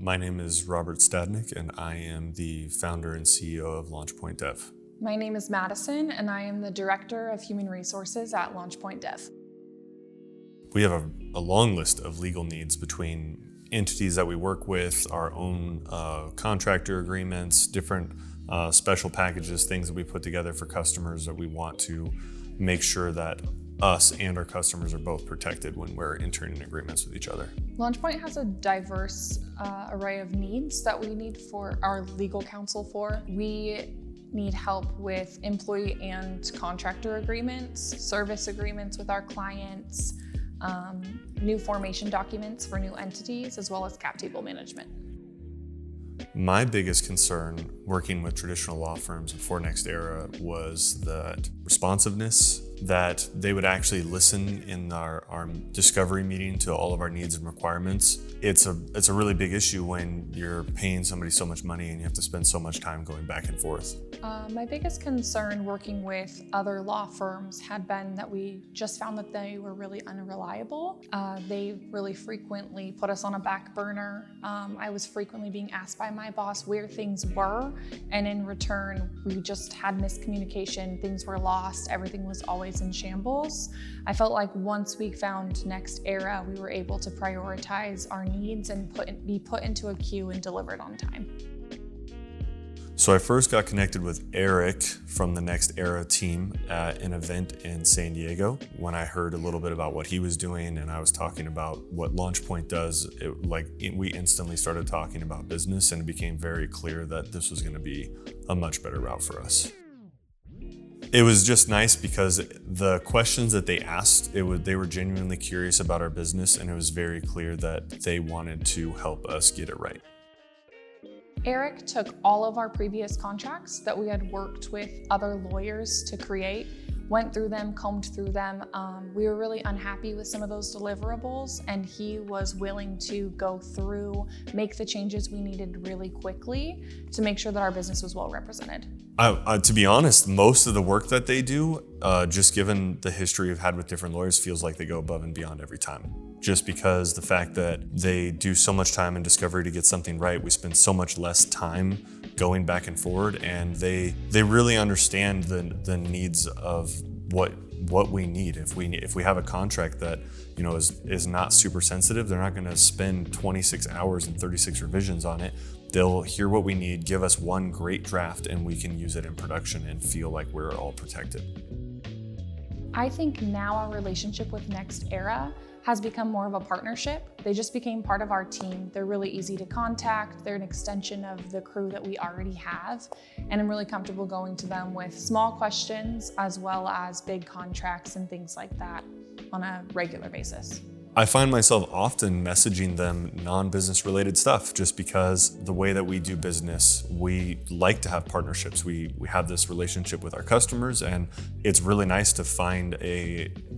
My name is Robert Stadnik, and I am the founder and CEO of Launchpoint Dev. My name is Madison, and I am the Director of Human Resources at Launchpoint Dev. We have a long list of legal needs between entities that we work with, our own contractor agreements, different special packages, things that we put together for customers that we want to make sure that us and our customers are both protected when we're entering in agreements with each other. Launchpoint has a diverse array of needs that we need for our legal counsel for. We need help with employee and contractor agreements, service agreements with our clients, new formation documents for new entities, as well as cap table management. My biggest concern working with traditional law firms before NextEra was that responsiveness, that they would actually listen in our discovery meeting to all of our needs and requirements. It's a really big issue when you're paying somebody so much money and you have to spend so much time going back and forth. My biggest concern working with other law firms had been that we just found that they were really unreliable. They really frequently put us on a back burner. I was frequently being asked by my boss where things were, and in return, we just had miscommunication. Things were lost. Everything was always in shambles. I felt like once we found NextEra, we were able to prioritize our needs and be put into a queue and delivered on time. So I first got connected with Eric from the NextEra team at an event in San Diego. When I heard a little bit about what he was doing and I was talking about what Launchpoint does, we instantly started talking about business, and it became very clear that this was going to be a much better route for us. It was just nice because the questions that they asked, they were genuinely curious about our business, and it was very clear that they wanted to help us get it right. Eric took all of our previous contracts that we had worked with other lawyers to create, went through them, combed through them. We were really unhappy with some of those deliverables, and he was willing to go through, make the changes we needed really quickly to make sure that our business was well represented. To be honest, most of the work that they do, just given the history I've had with different lawyers, feels like they go above and beyond every time. Just because the fact that they do so much time in discovery to get something right, we spend so much less time going back and forward, and they really understand the needs of what we need. If we have a contract that is not super sensitive, they're not going to spend 26 hours and 36 revisions on it. They'll hear what we need, give us one great draft, and we can use it in production and feel like we're all protected. I think now our relationship with NextEra has become more of a partnership. They just became part of our team. They're really easy to contact. They're an extension of the crew that we already have. And I'm really comfortable going to them with small questions as well as big contracts and things like that on a regular basis. I find myself often messaging them non-business related stuff just because the way that we do business, we like to have partnerships. We have this relationship with our customers, and it's really nice to find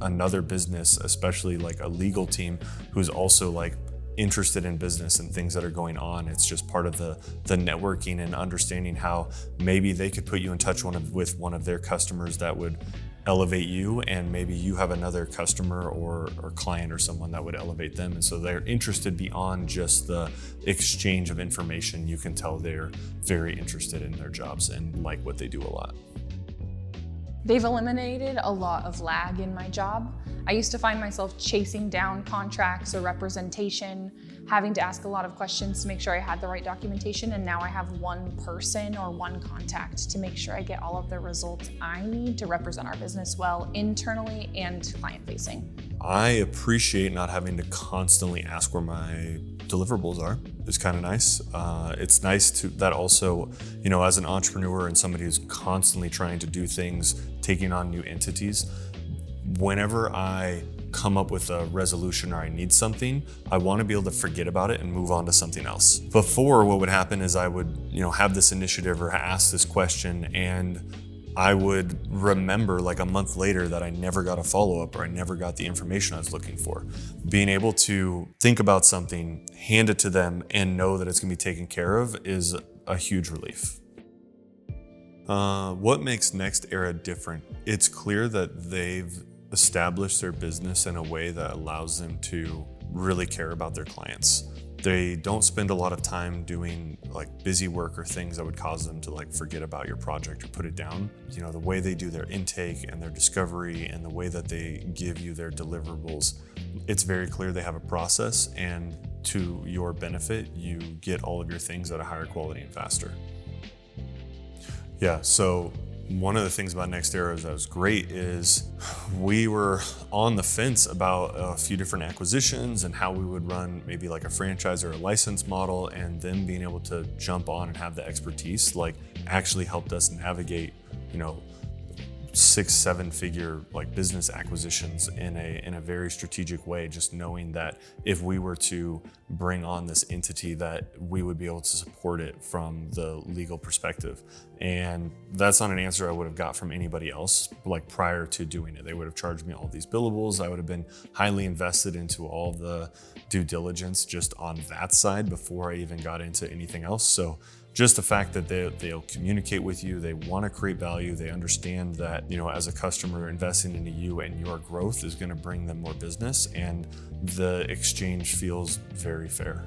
another business, especially like a legal team who's also like interested in business and things that are going on. It's just part of the networking and understanding how maybe they could put you in touch with one of their customers that would elevate you, and maybe you have another customer or client or someone that would elevate them. And so they're interested beyond just the exchange of information. You can tell they're very interested in their jobs and like what they do a lot. They've eliminated a lot of lag in my job. I used to find myself chasing down contracts or representation, having to ask a lot of questions to make sure I had the right documentation, and now I have one person or one contact to make sure I get all of the results I need to represent our business well internally and client-facing. I appreciate not having to constantly ask where my deliverables are. It's kind of nice. It's nice that also, as an entrepreneur and somebody who's constantly trying to do things, taking on new entities, whenever I come up with a resolution or I need something, I want to be able to forget about it and move on to something else. Before, what would happen is I would, have this initiative or ask this question, and I would remember like a month later that I never got a follow-up or I never got the information I was looking for. Being able to think about something, hand it to them, and know that it's going to be taken care of is a huge relief. What makes NextEra different? It's clear that they've established their business in a way that allows them to really care about their clients. They don't spend a lot of time doing like busy work or things that would cause them to like forget about your project or put it down. You know, the way they do their intake and their discovery and the way that they give you their deliverables, it's very clear they have a process, and to your benefit, you get all of your things at a higher quality and faster. Yeah, so one of the things about NextEra that was great is we were on the fence about a few different acquisitions and how we would run maybe like a franchise or a license model, and then being able to jump on and have the expertise like actually helped us navigate, you know, 6-7 figure like business acquisitions in a very strategic way, just knowing that if we were to bring on this entity that we would be able to support it from the legal perspective. And that's not an answer I would have got from anybody else like prior to doing it. They would have charged me all these billables. I would have been highly invested into all the due diligence just on that side before I even got into anything else. So just the fact that they'll communicate with you, they want to create value, they understand that, you know, as a customer, investing into you and your growth is going to bring them more business, and the exchange feels very fair.